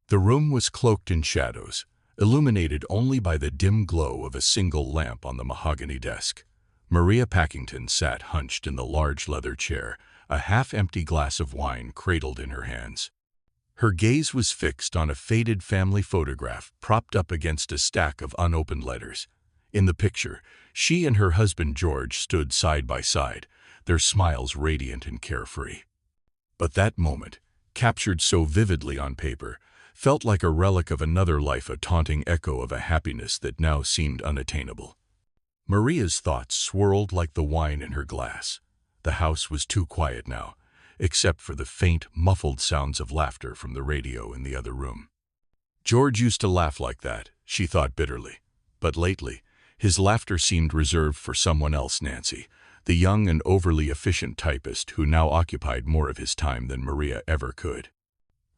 The room was cloaked in shadows, illuminated only by the dim glow of a single lamp on the mahogany desk. Maria Packington sat hunched in the large leather chair, a half-empty glass of wine cradled in her hands. Her gaze was fixed on a faded family photograph propped up against a stack of unopened letters. In the picture, she and her husband George stood side by side, their smiles radiant and carefree. But that moment, captured so vividly on paper, felt like a relic of another life, a taunting echo of a happiness that now seemed unattainable. Maria's thoughts swirled like the wine in her glass. The house was too quiet now, except for the faint, muffled sounds of laughter from the radio in the other room. George used to laugh like that, she thought bitterly. But lately, his laughter seemed reserved for someone else, Nancy, the young and overly efficient typist who now occupied more of his time than Maria ever could.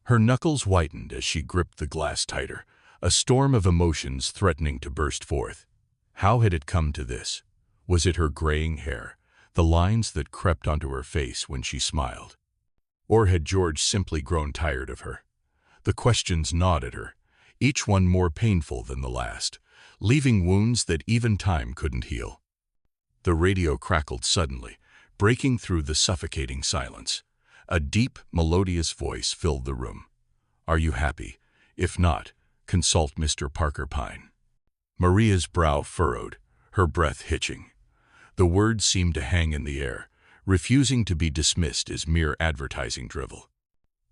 Her knuckles whitened as she gripped the glass tighter, a storm of emotions threatening to burst forth. How had it come to this? Was it her graying hair, the lines that crept onto her face when she smiled? Or had George simply grown tired of her? The questions gnawed at her, each one more painful than the last, leaving wounds that even time couldn't heal. The radio crackled suddenly, breaking through the suffocating silence. A deep, melodious voice filled the room. "Are you happy? If not, consult Mr. Parker Pyne." Maria's brow furrowed, her breath hitching. The words seemed to hang in the air, refusing to be dismissed as mere advertising drivel.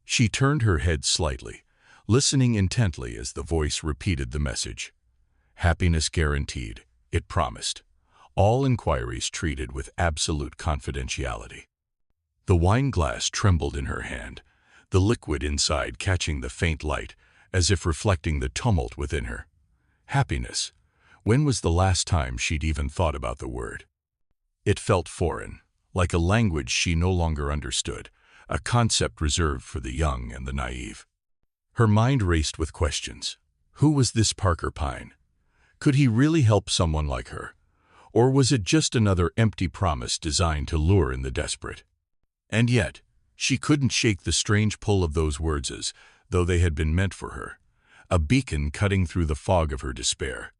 She turned her head slightly, listening intently as the voice repeated the message. Happiness guaranteed, it promised. All inquiries treated with absolute confidentiality. The wine glass trembled in her hand, the liquid inside catching the faint light, as if reflecting the tumult within her. Happiness. When was the last time she'd even thought about the word? It felt foreign, like a language she no longer understood, a concept reserved for the young and the naive. Her mind raced with questions. Who was this Parker Pyne? Could he really help someone like her? Or was it just another empty promise designed to lure in the desperate? And yet, she couldn't shake the strange pull of those words as though they had been meant for her, a beacon cutting through the fog of her despair.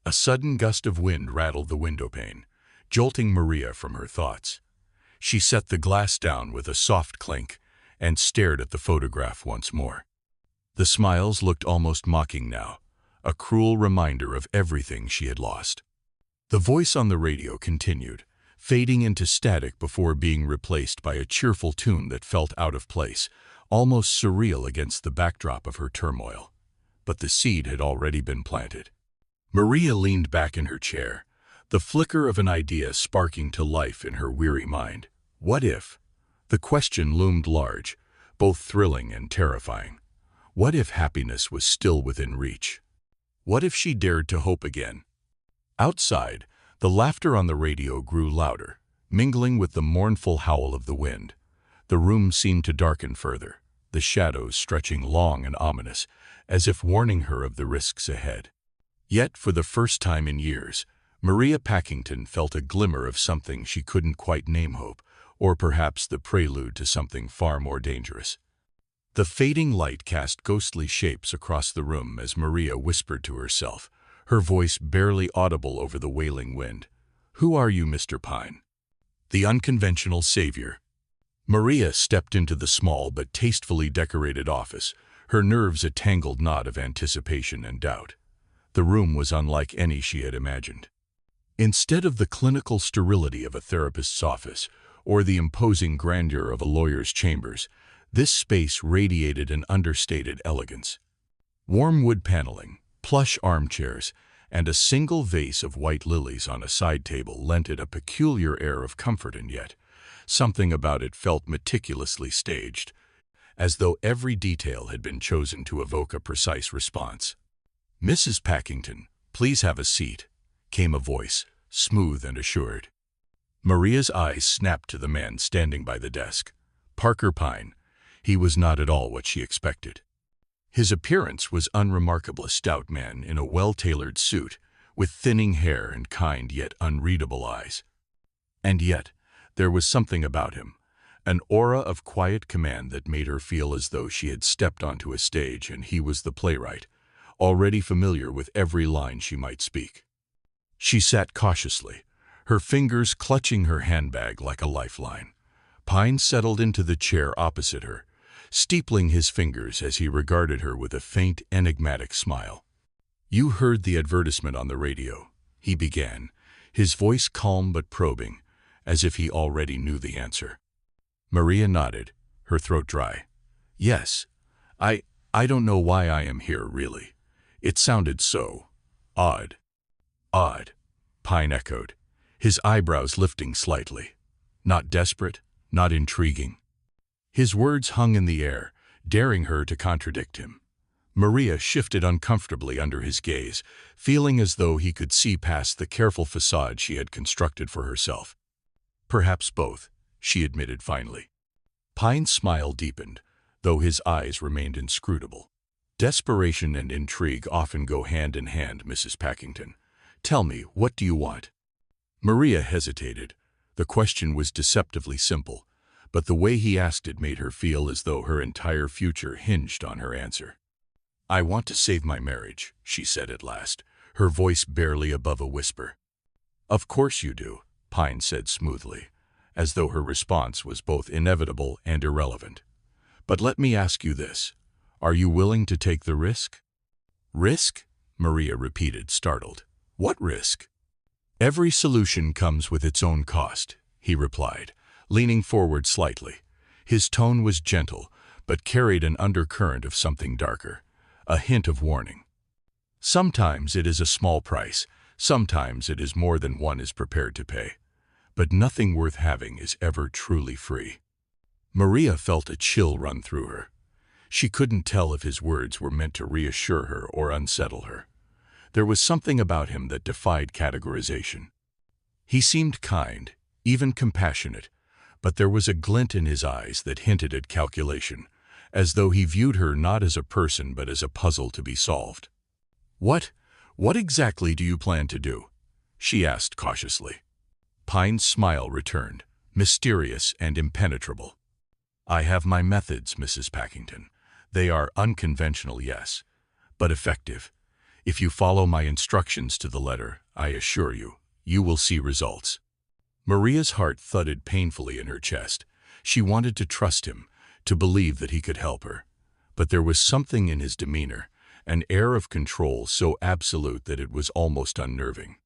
A sudden gust of wind rattled the windowpane, jolting Maria from her thoughts. She set the glass down with a soft clink and stared at the photograph once more. The smiles looked almost mocking now, a cruel reminder of everything she had lost. The voice on the radio continued, fading into static before being replaced by a cheerful tune that felt out of place, almost surreal against the backdrop of her turmoil. But the seed had already been planted. Maria leaned back in her chair, the flicker of an idea sparking to life in her weary mind. What if? The question loomed large, both thrilling and terrifying. What if happiness was still within reach? What if she dared to hope again? Outside, the laughter on the radio grew louder, mingling with the mournful howl of the wind. The room seemed to darken further, the shadows stretching long and ominous, as if warning her of the risks ahead. Yet, for the first time in years, Maria Packington felt a glimmer of something she couldn't quite name hope, or perhaps the prelude to something far more dangerous. The fading light cast ghostly shapes across the room as Maria whispered to herself, her voice barely audible over the wailing wind. "Who are you, Mr. Pyne?" "The unconventional savior." Maria stepped into the small but tastefully decorated office, her nerves a tangled knot of anticipation and doubt. The room was unlike any she had imagined. Instead of the clinical sterility of a therapist's office or the imposing grandeur of a lawyer's chambers, this space radiated an understated elegance. Warm wood paneling, plush armchairs, and a single vase of white lilies on a side table lent it a peculiar air of comfort, and yet something about it felt meticulously staged, as though every detail had been chosen to evoke a precise response. "Mrs. Packington, please have a seat," came a voice, smooth and assured. Maria's eyes snapped to the man standing by the desk. Parker Pyne. He was not at all what she expected. His appearance was unremarkable, a stout man in a well-tailored suit, with thinning hair and kind yet unreadable eyes. And yet, there was something about him, an aura of quiet command that made her feel as though she had stepped onto a stage and he was the playwright, already familiar with every line she might speak. She sat cautiously, her fingers clutching her handbag like a lifeline. Pyne settled into the chair opposite her, steepling his fingers as he regarded her with a faint, enigmatic smile. "You heard the advertisement on the radio," he began, his voice calm but probing, as if he already knew the answer. Maria nodded, her throat dry. "Yes. I don't know why I am here, really. It sounded so odd." "Odd," Pyne echoed, his eyebrows lifting slightly. "Not desperate, not intriguing." His words hung in the air, daring her to contradict him. Maria shifted uncomfortably under his gaze, feeling as though he could see past the careful facade she had constructed for herself. "Perhaps both," she admitted finally. Pyne's smile deepened, though his eyes remained inscrutable. "Desperation and intrigue often go hand in hand, Mrs. Packington. Tell me, what do you want?" Maria hesitated. The question was deceptively simple, but the way he asked it made her feel as though her entire future hinged on her answer. "I want to save my marriage," she said at last, her voice barely above a whisper. "Of course you do," Pyne said smoothly, as though her response was both inevitable and irrelevant. "But let me ask you this. Are you willing to take the risk?" "Risk?" Maria repeated, startled. "What risk?" "Every solution comes with its own cost," he replied, leaning forward slightly. His tone was gentle, but carried an undercurrent of something darker, a hint of warning. "Sometimes it is a small price, sometimes it is more than one is prepared to pay. But nothing worth having is ever truly free." Maria felt a chill run through her. She couldn't tell if his words were meant to reassure her or unsettle her. There was something about him that defied categorization. He seemed kind, even compassionate, but there was a glint in his eyes that hinted at calculation, as though he viewed her not as a person but as a puzzle to be solved. What exactly do you plan to do?" she asked cautiously. Pyne's smile returned, mysterious and impenetrable. "I have my methods, Mrs. Packington. They are unconventional, yes, but effective. If you follow my instructions to the letter, I assure you, you will see results." Maria's heart thudded painfully in her chest. She wanted to trust him, to believe that he could help her. But there was something in his demeanor, an air of control so absolute that it was almost unnerving.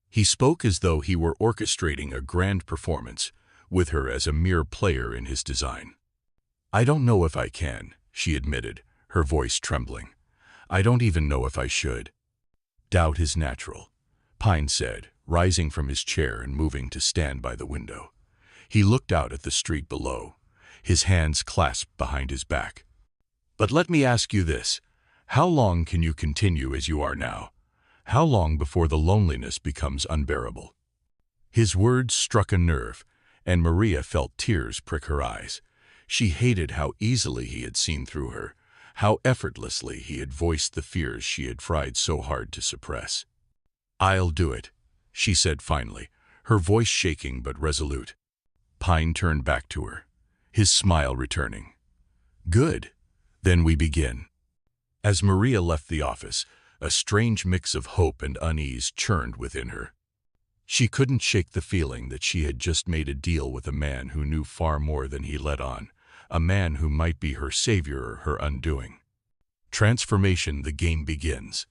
He spoke as though he were orchestrating a grand performance, with her as a mere player in his design. "I don't know if I can," she admitted, her voice trembling. "I don't even know if I should." "Doubt is natural," Pyne said, rising from his chair and moving to stand by the window. He looked out at the street below, his hands clasped behind his back. "But let me ask you this. How long can you continue as you are now? How long before the loneliness becomes unbearable?" His words struck a nerve, and Maria felt tears prick her eyes. She hated how easily he had seen through her, how effortlessly he had voiced the fears she had tried so hard to suppress. "I'll do it," she said finally, her voice shaking but resolute. Pyne turned back to her, his smile returning. "Good. Then we begin." As Maria left the office, a strange mix of hope and unease churned within her. She couldn't shake the feeling that she had just made a deal with a man who knew far more than he let on, a man who might be her savior or her undoing. Transformation, the game begins.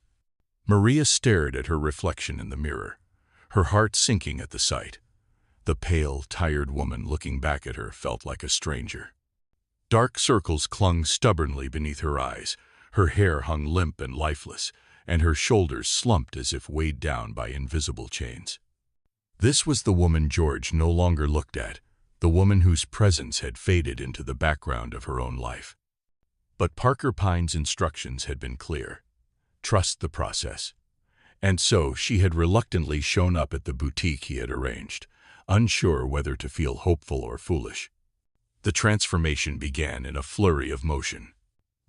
Maria stared at her reflection in the mirror, her heart sinking at the sight. The pale, tired woman looking back at her felt like a stranger. Dark circles clung stubbornly beneath her eyes, her hair hung limp and lifeless, and her shoulders slumped as if weighed down by invisible chains. This was the woman George no longer looked at, the woman whose presence had faded into the background of her own life. But Parker Pyne's instructions had been clear. Trust the process. And so she had reluctantly shown up at the boutique he had arranged, unsure whether to feel hopeful or foolish. The transformation began in a flurry of motion.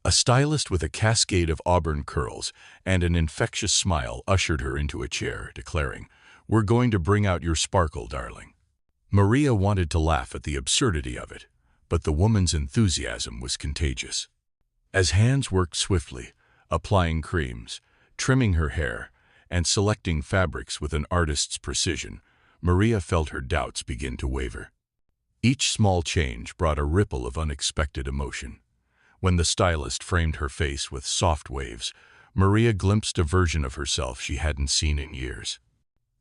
A stylist with a cascade of auburn curls and an infectious smile ushered her into a chair, declaring, "We're going to bring out your sparkle, darling." Maria wanted to laugh at the absurdity of it, but the woman's enthusiasm was contagious. As hands worked swiftly, applying creams, trimming her hair, and selecting fabrics with an artist's precision, Maria felt her doubts begin to waver. Each small change brought a ripple of unexpected emotion. When the stylist framed her face with soft waves, Maria glimpsed a version of herself she hadn't seen in years.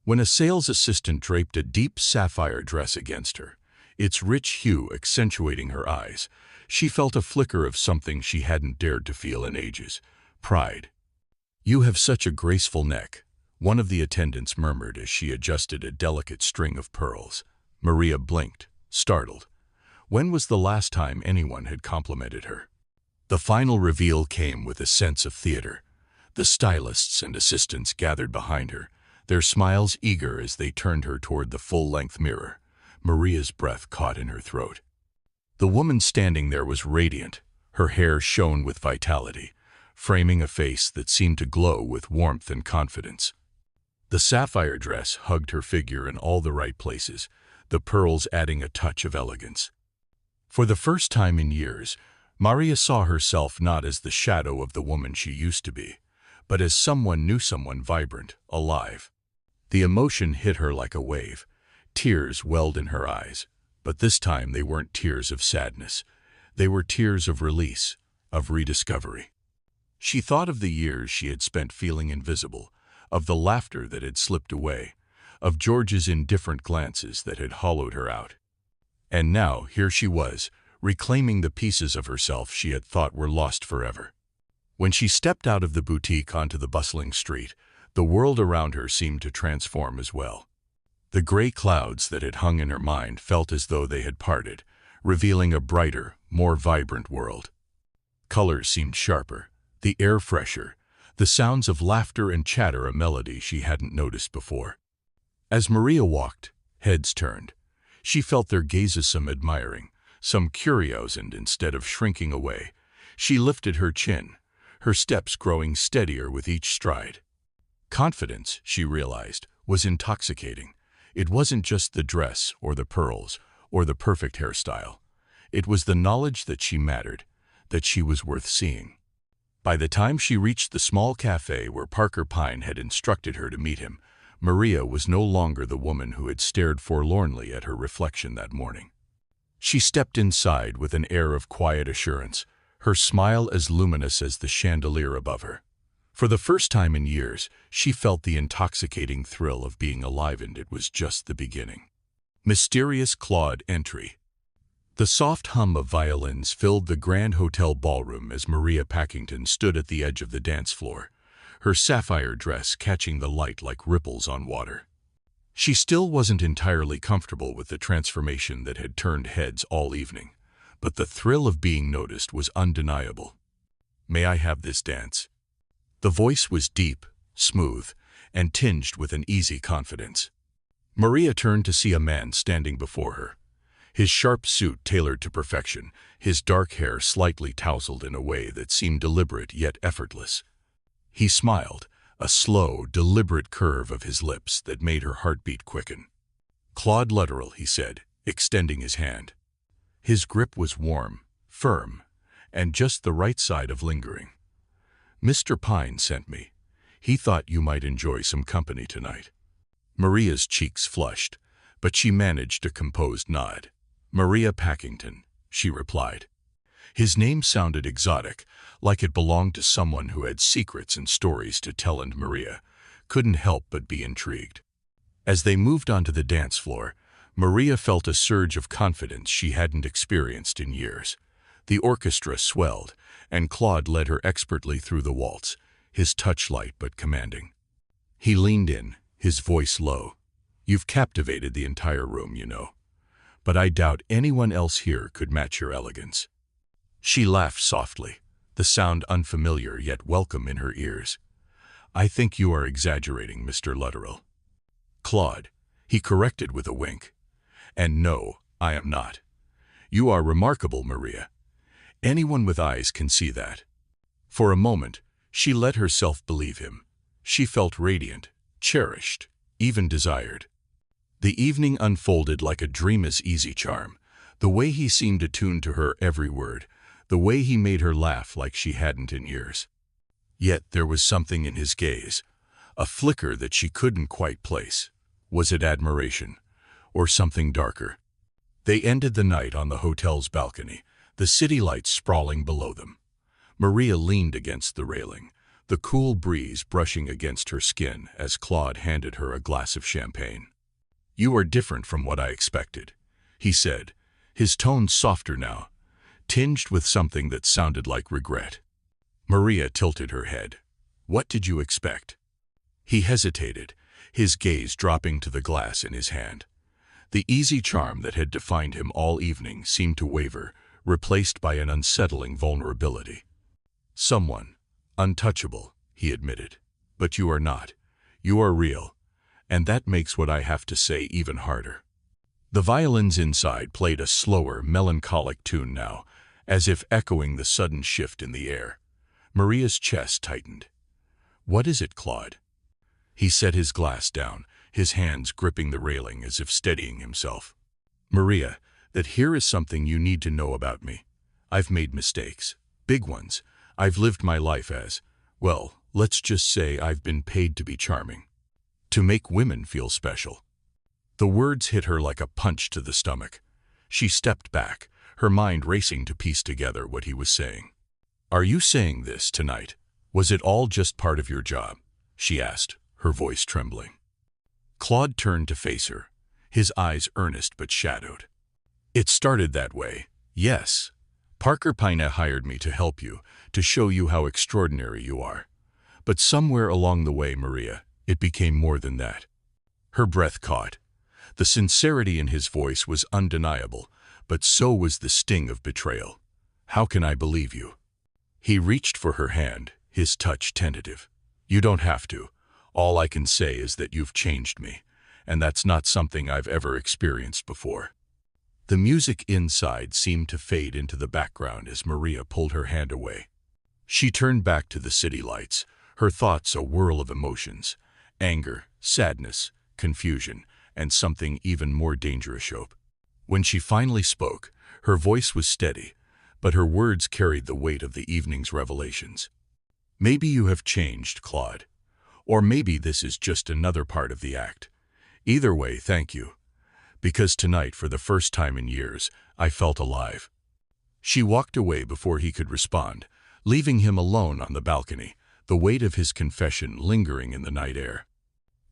When a sales assistant draped a deep sapphire dress against her, its rich hue accentuating her eyes, she felt a flicker of something she hadn't dared to feel in ages: pride. "You have such a graceful neck," one of the attendants murmured as she adjusted a delicate string of pearls. Maria blinked, startled. When was the last time anyone had complimented her? The final reveal came with a sense of theater. The stylists and assistants gathered behind her, their smiles eager as they turned her toward the full-length mirror. Maria's breath caught in her throat. The woman standing there was radiant. Her hair shone with vitality, framing a face that seemed to glow with warmth and confidence. The sapphire dress hugged her figure in all the right places, the pearls adding a touch of elegance. For the first time in years, Maria saw herself not as the shadow of the woman she used to be, but as someone new, someone vibrant, alive. The emotion hit her like a wave. Tears welled in her eyes, but this time they weren't tears of sadness. They were tears of release, of rediscovery. She thought of the years she had spent feeling invisible, of the laughter that had slipped away, of George's indifferent glances that had hollowed her out. And now, here she was, reclaiming the pieces of herself she had thought were lost forever. When she stepped out of the boutique onto the bustling street, the world around her seemed to transform as well. The gray clouds that had hung in her mind felt as though they had parted, revealing a brighter, more vibrant world. Colors seemed sharper, the air fresher, the sounds of laughter and chatter a melody she hadn't noticed before. As Maria walked, heads turned. She felt their gazes, some admiring, some curious, and instead of shrinking away, she lifted her chin, her steps growing steadier with each stride. Confidence, she realized, was intoxicating. It wasn't just the dress or the pearls or the perfect hairstyle. It was the knowledge that she mattered, that she was worth seeing. By the time she reached the small cafe where Parker Pyne had instructed her to meet him, Maria was no longer the woman who had stared forlornly at her reflection that morning. She stepped inside with an air of quiet assurance, her smile as luminous as the chandelier above her. For the first time in years, she felt the intoxicating thrill of being alive, and it was just the beginning. Mysterious Claude entry. The soft hum of violins filled the Grand Hotel ballroom as Maria Packington stood at the edge of the dance floor, her sapphire dress catching the light like ripples on water. She still wasn't entirely comfortable with the transformation that had turned heads all evening, but the thrill of being noticed was undeniable. "May I have this dance?" The voice was deep, smooth, and tinged with an easy confidence. Maria turned to see a man standing before her. His sharp suit tailored to perfection, his dark hair slightly tousled in a way that seemed deliberate yet effortless. He smiled, a slow, deliberate curve of his lips that made her heartbeat quicken. "Claude Lutterell," he said, extending his hand. His grip was warm, firm, and just the right side of lingering. "Mr. Pyne sent me. He thought you might enjoy some company tonight." Maria's cheeks flushed, but she managed a composed nod. "Maria Packington," she replied. His name sounded exotic, like it belonged to someone who had secrets and stories to tell, and Maria couldn't help but be intrigued. As they moved onto the dance floor, Maria felt a surge of confidence she hadn't experienced in years. The orchestra swelled, and Claude led her expertly through the waltz, his touch light but commanding. He leaned in, his voice low. "You've captivated the entire room, you know. But I doubt anyone else here could match your elegance." She laughed softly, the sound unfamiliar yet welcome in her ears. "I think you are exaggerating, Mr. Lutterell." "Claude," he corrected with a wink. "And no, I am not. You are remarkable, Maria. Anyone with eyes can see that." For a moment, she let herself believe him. She felt radiant, cherished, even desired. The evening unfolded like a dream's easy charm, The way he seemed attuned to her every word, the way he made her laugh like she hadn't in years. Yet there was something in his gaze, a flicker that she couldn't quite place. Was it admiration, or something darker? They ended the night on the hotel's balcony, the city lights sprawling below them. Maria leaned against the railing, the cool breeze brushing against her skin as Claude handed her a glass of champagne. "You are different from what I expected," he said, his tone softer now, tinged with something that sounded like regret. Maria tilted her head. "What did you expect?" He hesitated, his gaze dropping to the glass in his hand. The easy charm that had defined him all evening seemed to waver, replaced by an unsettling vulnerability. "Someone untouchable," he admitted. "But you are not. You are real, and that makes what I have to say even harder." The violins inside played a slower, melancholic tune now, as if echoing the sudden shift in the air. Maria's chest tightened. "What is it, Claude?" He set his glass down, his hands gripping the railing as if steadying himself. "Maria, that here is something you need to know about me. I've made mistakes, big ones. I've lived my life as, well, let's just say I've been paid to be charming, to make women feel special." The words hit her like a punch to the stomach. She stepped back, her mind racing to piece together what he was saying. "Are you saying this tonight? Was it all just part of your job?" she asked, her voice trembling. Claude turned to face her, his eyes earnest but shadowed. "It started that way, yes. Pyne hired me to help you, to show you how extraordinary you are. But somewhere along the way, Maria, it became more than that." Her breath caught. The sincerity in his voice was undeniable, but so was the sting of betrayal. "How can I believe you?" He reached for her hand, his touch tentative. "You don't have to. All I can say is that you've changed me, and that's not something I've ever experienced before." The music inside seemed to fade into the background as Maria pulled her hand away. She turned back to the city lights, her thoughts a whirl of emotions: anger, sadness, confusion, and something even more dangerous hope. When she finally spoke, her voice was steady, but her words carried the weight of the evening's revelations. "Maybe you have changed, Claude. Or maybe this is just another part of the act. Either way, thank you. Because tonight, for the first time in years, I felt alive." She walked away before he could respond, leaving him alone on the balcony, the weight of his confession lingering in the night air.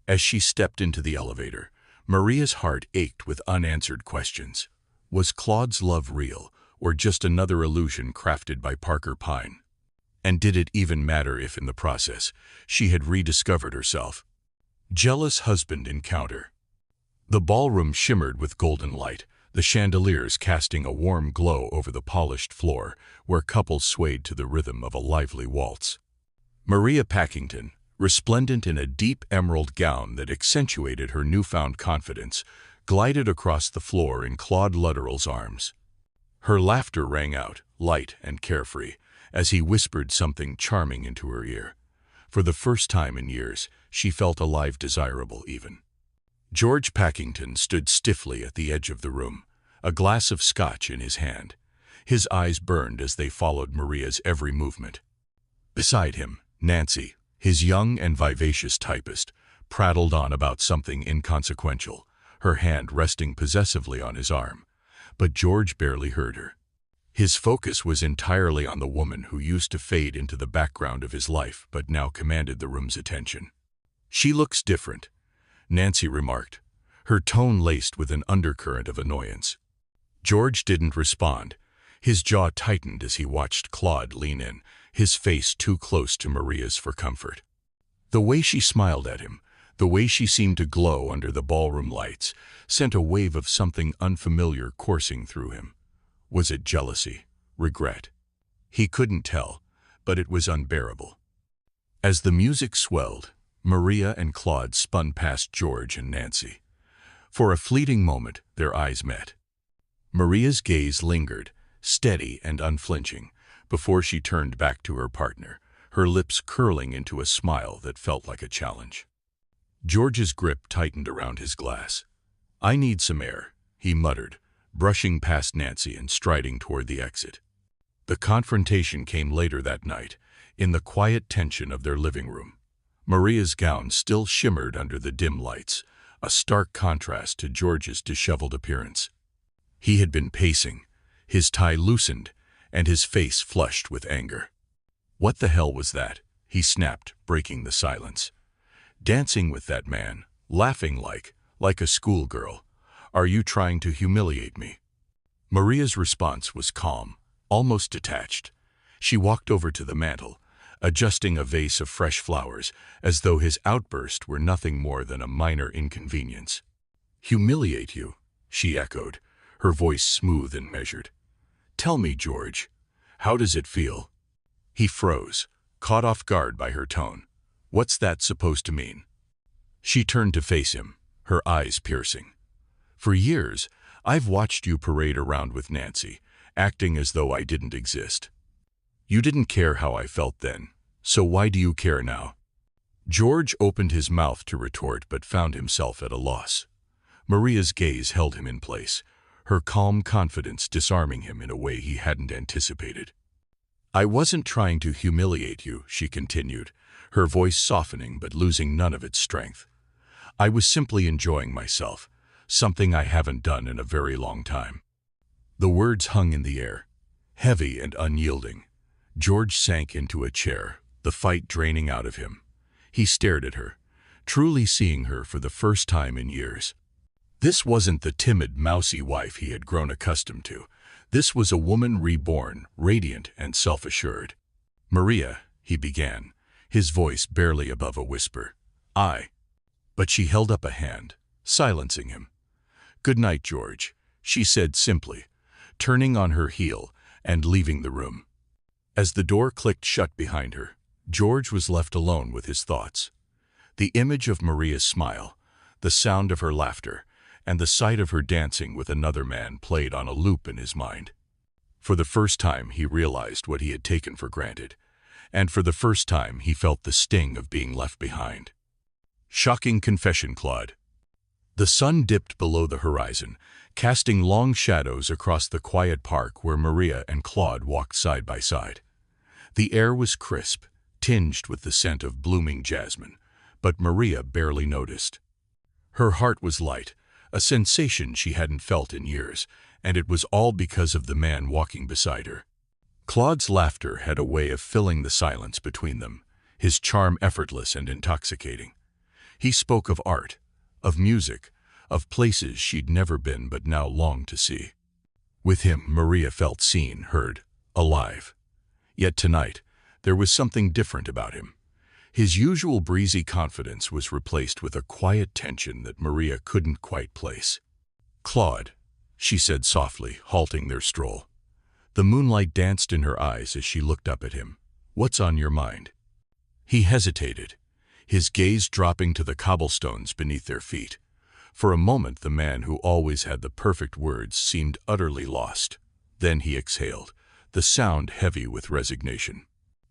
As she stepped into the elevator, Maria's heart ached with unanswered questions. Was Claude's love real, or just another illusion crafted by Pyne? And did it even matter if, in the process, she had rediscovered herself? Jealous husband encounter. The ballroom shimmered with golden light, the chandeliers casting a warm glow over the polished floor, where couples swayed to the rhythm of a lively waltz. Maria Packington, resplendent in a deep emerald gown that accentuated her newfound confidence, glided across the floor in Claude Lutterell's arms. Her laughter rang out, light and carefree, as he whispered something charming into her ear. For the first time in years, she felt alive, desirable even. George Packington stood stiffly at the edge of the room, a glass of scotch in his hand. His eyes burned as they followed Maria's every movement. Beside him, Nancy, his young and vivacious typist, prattled on about something inconsequential, her hand resting possessively on his arm. But George barely heard her. His focus was entirely on the woman who used to fade into the background of his life but now commanded the room's attention. "She looks different," Nancy remarked, her tone laced with an undercurrent of annoyance. George didn't respond. His jaw tightened as he watched Claude lean in, his face too close to Maria's for comfort. The way she smiled at him, the way she seemed to glow under the ballroom lights, sent a wave of something unfamiliar coursing through him. Was it jealousy? Regret? He couldn't tell, but it was unbearable. As the music swelled, Maria and Claude spun past George and Nancy. For a fleeting moment, their eyes met. Maria's gaze lingered, steady and unflinching, before she turned back to her partner, her lips curling into a smile that felt like a challenge. George's grip tightened around his glass. "I need some air," he muttered, brushing past Nancy and striding toward the exit. The confrontation came later that night, in the quiet tension of their living room. Maria's gown still shimmered under the dim lights, a stark contrast to George's disheveled appearance. He had been pacing, his tie loosened, and his face flushed with anger. "What the hell was that?" he snapped, breaking the silence. "Dancing with that man, laughing like a schoolgirl. Are you trying to humiliate me?" Maria's response was calm, almost detached. She walked over to the mantel, adjusting a vase of fresh flowers, as though his outburst were nothing more than a minor inconvenience. "Humiliate you?" she echoed, her voice smooth and measured. "Tell me, George, how does it feel?" He froze, caught off guard by her tone. "What's that supposed to mean?" She turned to face him, her eyes piercing. "For years, I've watched you parade around with Nancy, acting as though I didn't exist. You didn't care how I felt then, so why do you care now?" George opened his mouth to retort but found himself at a loss. Maria's gaze held him in place, her calm confidence disarming him in a way he hadn't anticipated. "I wasn't trying to humiliate you," she continued, her voice softening but losing none of its strength. "I was simply enjoying myself, something I haven't done in a very long time." The words hung in the air, heavy and unyielding. George sank into a chair, the fight draining out of him. He stared at her, truly seeing her for the first time in years. This wasn't the timid, mousy wife he had grown accustomed to. This was a woman reborn, radiant and self-assured. "Maria," he began, his voice barely above a whisper. But she held up a hand, silencing him. "Good night, George," she said simply, turning on her heel and leaving the room. As the door clicked shut behind her, George was left alone with his thoughts. The image of Maria's smile, the sound of her laughter, and the sight of her dancing with another man played on a loop in his mind. For the first time he realized what he had taken for granted, and for the first time he felt the sting of being left behind. Shocking confession, Claude. The sun dipped below the horizon, casting long shadows across the quiet park where Maria and Claude walked side by side. The air was crisp, tinged with the scent of blooming jasmine, but Maria barely noticed. Her heart was light, a sensation she hadn't felt in years, and it was all because of the man walking beside her. Claude's laughter had a way of filling the silence between them, his charm effortless and intoxicating. He spoke of art, of music, of places she'd never been but now longed to see. With him, Maria felt seen, heard, alive. Yet tonight, there was something different about him. His usual breezy confidence was replaced with a quiet tension that Maria couldn't quite place. "Claude," she said softly, halting their stroll. The moonlight danced in her eyes as she looked up at him. "What's on your mind?" He hesitated, his gaze dropping to the cobblestones beneath their feet. For a moment, the man who always had the perfect words seemed utterly lost. Then he exhaled, the sound heavy with resignation.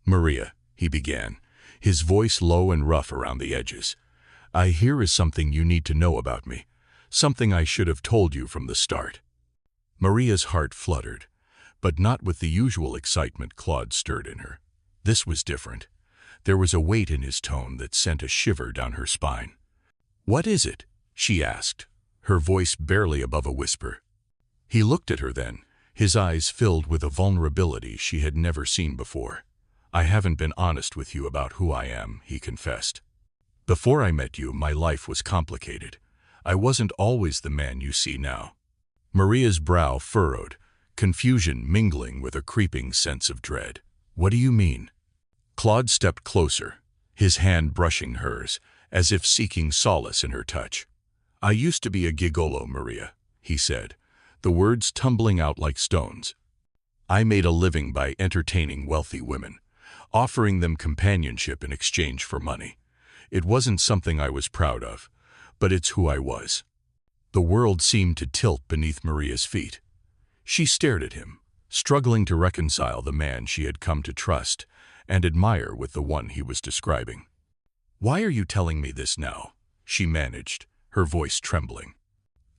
"Maria," he began, his voice low and rough around the edges. "Here is something you need to know about me, something I should have told you from the start." Maria's heart fluttered, but not with the usual excitement Claude stirred in her. This was different. There was a weight in his tone that sent a shiver down her spine. "What is it?" she asked, her voice barely above a whisper. He looked at her then, his eyes filled with a vulnerability she had never seen before. "I haven't been honest with you about who I am," he confessed. "Before I met you, my life was complicated. I wasn't always the man you see now." Maria's brow furrowed, confusion mingling with a creeping sense of dread. "What do you mean?" Claude stepped closer, his hand brushing hers, as if seeking solace in her touch. "I used to be a gigolo, Maria," he said, the words tumbling out like stones. "I made a living by entertaining wealthy women, offering them companionship in exchange for money. It wasn't something I was proud of, but it's who I was." The world seemed to tilt beneath Maria's feet. She stared at him, struggling to reconcile the man she had come to trust and admire with the one he was describing. "Why are you telling me this now?" she managed, her voice trembling.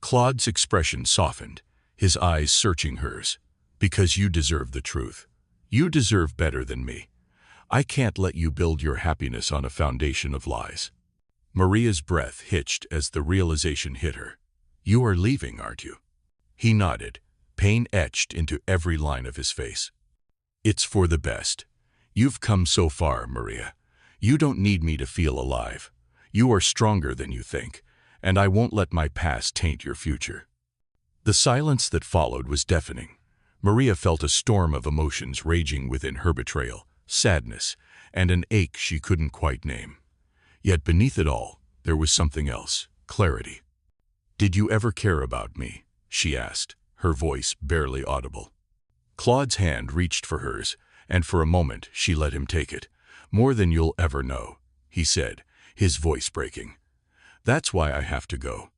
Claude's expression softened, his eyes searching hers. Because you deserve the truth. You deserve better than me. I can't let you build your happiness on a foundation of lies. Maria's breath hitched as the realization hit her. You are leaving, aren't you? He nodded, pain etched into every line of his face. It's for the best. You've come so far, Maria. You don't need me to feel alive. You are stronger than you think, and I won't let my past taint your future. The silence that followed was deafening. Maria felt a storm of emotions raging within her: betrayal, sadness, and an ache she couldn't quite name. Yet beneath it all, there was something else: clarity. Did you ever care about me? She asked, her voice barely audible. Claude's hand reached for hers, and for a moment she let him take it. More than you'll ever know, he said, his voice breaking. That's why I have to go.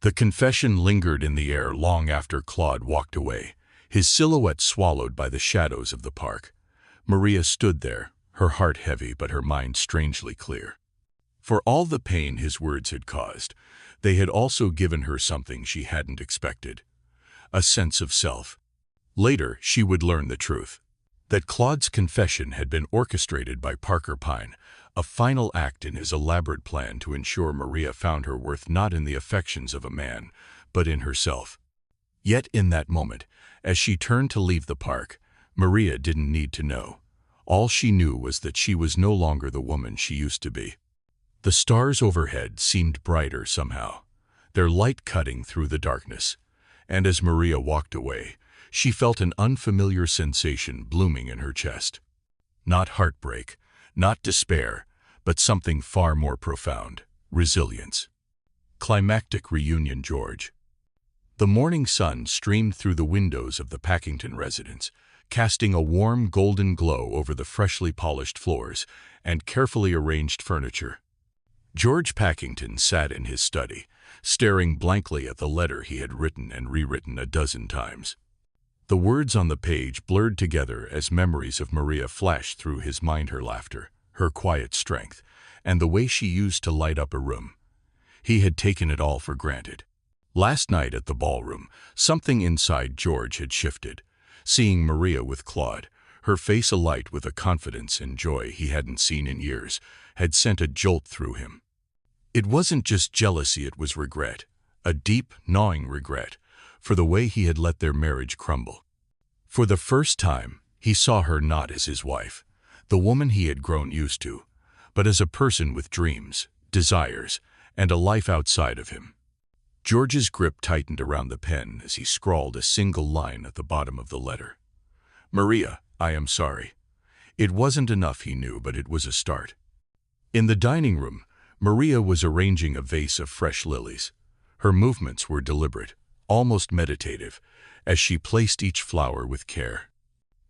The confession lingered in the air long after Claude walked away, his silhouette swallowed by the shadows of the park. Maria stood there, her heart heavy but her mind strangely clear. For all the pain his words had caused, they had also given her something she hadn't expected: a sense of self. Later, she would learn the truth: that Claude's confession had been orchestrated by Pyne, a final act in his elaborate plan to ensure Maria found her worth not in the affections of a man, but in herself. Yet in that moment, as she turned to leave the park, Maria didn't need to know. All she knew was that she was no longer the woman she used to be. The stars overhead seemed brighter somehow, their light cutting through the darkness, and as Maria walked away, she felt an unfamiliar sensation blooming in her chest. Not heartbreak, not despair, but something far more profound: resilience. Climactic reunion, George. The morning sun streamed through the windows of the Packington residence, casting a warm golden glow over the freshly polished floors and carefully arranged furniture. George Packington sat in his study, staring blankly at the letter he had written and rewritten a dozen times. The words on the page blurred together as memories of Maria flashed through his mind: her laughter, her quiet strength, and the way she used to light up a room. He had taken it all for granted. Last night at the ballroom, something inside George had shifted. Seeing Maria with Claude, her face alight with a confidence and joy he hadn't seen in years, had sent a jolt through him. It wasn't just jealousy, it was regret, a deep, gnawing regret, for the way he had let their marriage crumble. For the first time, he saw her not as his wife, the woman he had grown used to, but as a person with dreams, desires, and a life outside of him. George's grip tightened around the pen as he scrawled a single line at the bottom of the letter. Maria, I am sorry. It wasn't enough, he knew, but it was a start. In the dining room, Maria was arranging a vase of fresh lilies. Her movements were deliberate, almost meditative, as she placed each flower with care.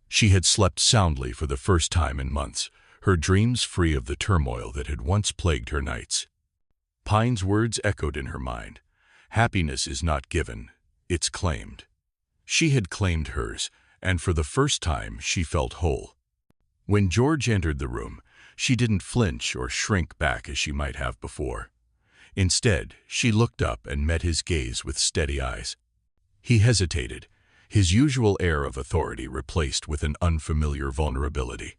She had slept soundly for the first time in months, her dreams free of the turmoil that had once plagued her nights. Pyne's words echoed in her mind: happiness is not given, it's claimed. She had claimed hers, and for the first time she felt whole. When George entered the room, she didn't flinch or shrink back as she might have before. Instead, she looked up and met his gaze with steady eyes. He hesitated, his usual air of authority replaced with an unfamiliar vulnerability.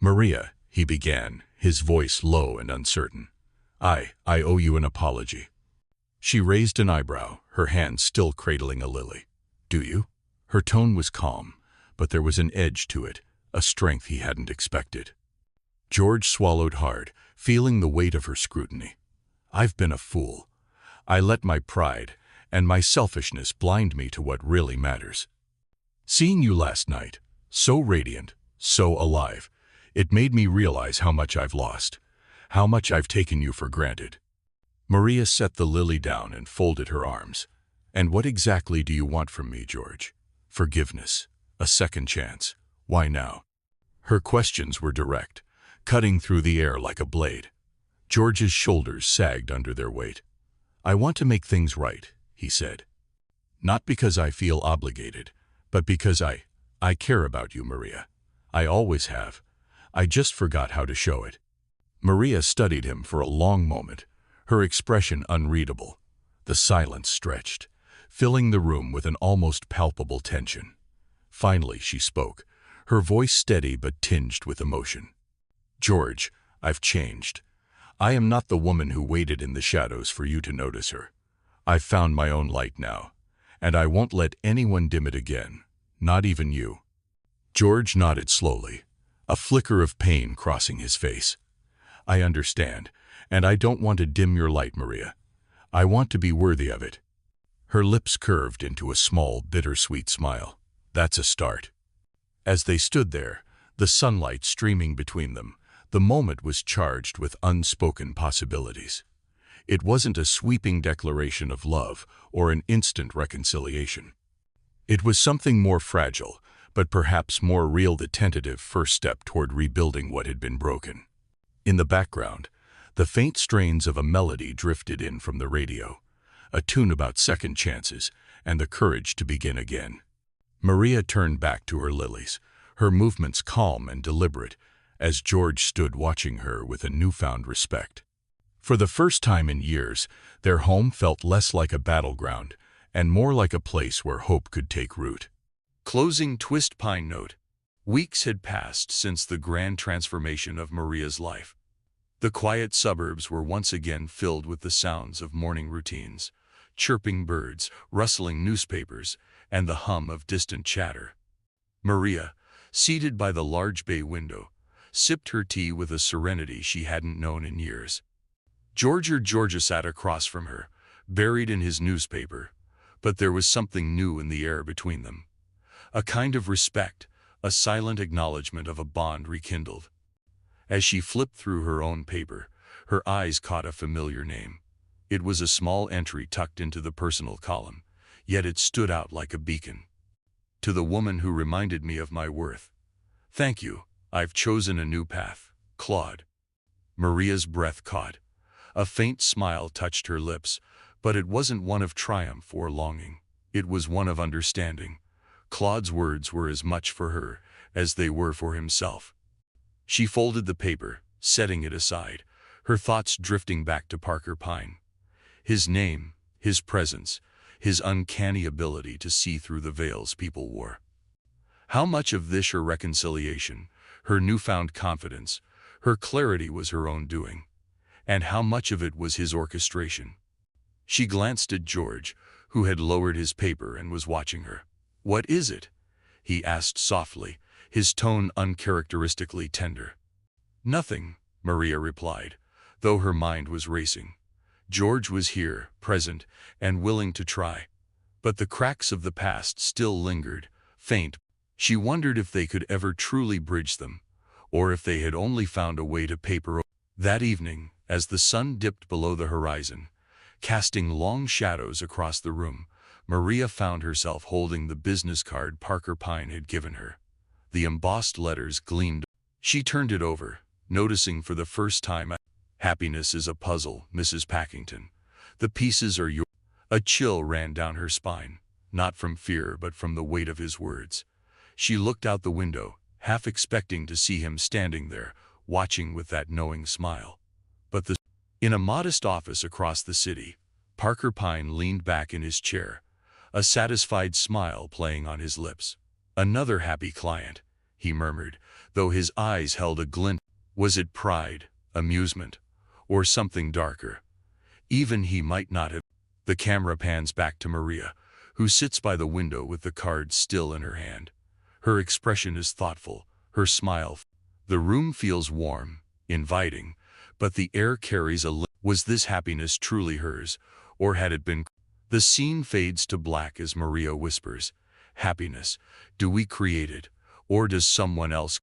Maria, he began, his voice low and uncertain. I owe you an apology. She raised an eyebrow, her hand still cradling a lily. Do you? Her tone was calm, but there was an edge to it, a strength he hadn't expected. George swallowed hard, feeling the weight of her scrutiny. I've been a fool. I let my pride and my selfishness blind me to what really matters. Seeing you last night, so radiant, so alive, it made me realize how much I've lost, how much I've taken you for granted. Maria set the lily down and folded her arms. And what exactly do you want from me, George? Forgiveness, a second chance. Why now? Her questions were direct, cutting through the air like a blade. George's shoulders sagged under their weight. I want to make things right, he said. Not because I feel obligated, but because I care about you, Maria. I always have. I just forgot how to show it. Maria studied him for a long moment, her expression unreadable. The silence stretched. filling the room with an almost palpable tension. Finally, she spoke, her voice steady but tinged with emotion. "George, I've changed. I am not the woman who waited in the shadows for you to notice her. I've found my own light now, and I won't let anyone dim it again, not even you." George nodded slowly, a flicker of pain crossing his face. "I understand, and I don't want to dim your light, Maria. I want to be worthy of it." Her lips curved into a small, bittersweet smile. "That's a start." As they stood there, the sunlight streaming between them, the moment was charged with unspoken possibilities. It wasn't a sweeping declaration of love or an instant reconciliation. It was something more fragile, but perhaps more real, the tentative first step toward rebuilding what had been broken. In the background, the faint strains of a melody drifted in from the radio, a tune about second chances and the courage to begin again. Maria turned back to her lilies, her movements calm and deliberate, as George stood watching her with a newfound respect. For the first time in years, their home felt less like a battleground and more like a place where hope could take root. Closing twist. Pyne note. Weeks had passed since the grand transformation of Maria's life. The quiet suburbs were once again filled with the sounds of morning routines, chirping birds, rustling newspapers, and the hum of distant chatter. Maria, seated by the large bay window, sipped her tea with a serenity she hadn't known in years. Georgia sat across from her, buried in his newspaper, but there was something new in the air between them. A kind of respect, a silent acknowledgement of a bond rekindled. As she flipped through her own paper, her eyes caught a familiar name. It was a small entry tucked into the personal column, yet it stood out like a beacon. "To the woman who reminded me of my worth. Thank you, I've chosen a new path, Claude." Maria's breath caught. A faint smile touched her lips, but it wasn't one of triumph or longing. It was one of understanding. Claude's words were as much for her as they were for himself. She folded the paper, setting it aside, her thoughts drifting back to Parker Pyne. His name, his presence, his uncanny ability to see through the veils people wore. How much of this her reconciliation, her newfound confidence, her clarity was her own doing, and how much of it was his orchestration? She glanced at George, who had lowered his paper and was watching her. "What is it?" he asked softly, his tone uncharacteristically tender. "Nothing," Maria replied, though her mind was racing. George was here, present, and willing to try. But the cracks of the past still lingered, faint. She wondered if they could ever truly bridge them, or if they had only found a way to paper over. That evening, as the sun dipped below the horizon, casting long shadows across the room, Maria found herself holding the business card Parker Pyne had given her. The embossed letters gleamed. She turned it over, noticing for the first time, "Happiness is a puzzle, Mrs. Packington. The pieces are yours." A chill ran down her spine, not from fear but from the weight of his words. She looked out the window, half expecting to see him standing there, watching with that knowing smile. But in a modest office across the city, Parker Pyne leaned back in his chair, a satisfied smile playing on his lips. "Another happy client," he murmured, though his eyes held a glint. Was it pride, amusement, or something darker? Even he might not have. The camera pans back to Maria, who sits by the window with the card still in her hand. Her expression is thoughtful, her smile. The room feels warm, inviting, but the air carries a Was this happiness truly hers, or had it been? The scene fades to black as Maria whispers, "Happiness, do we create it, or does someone else?"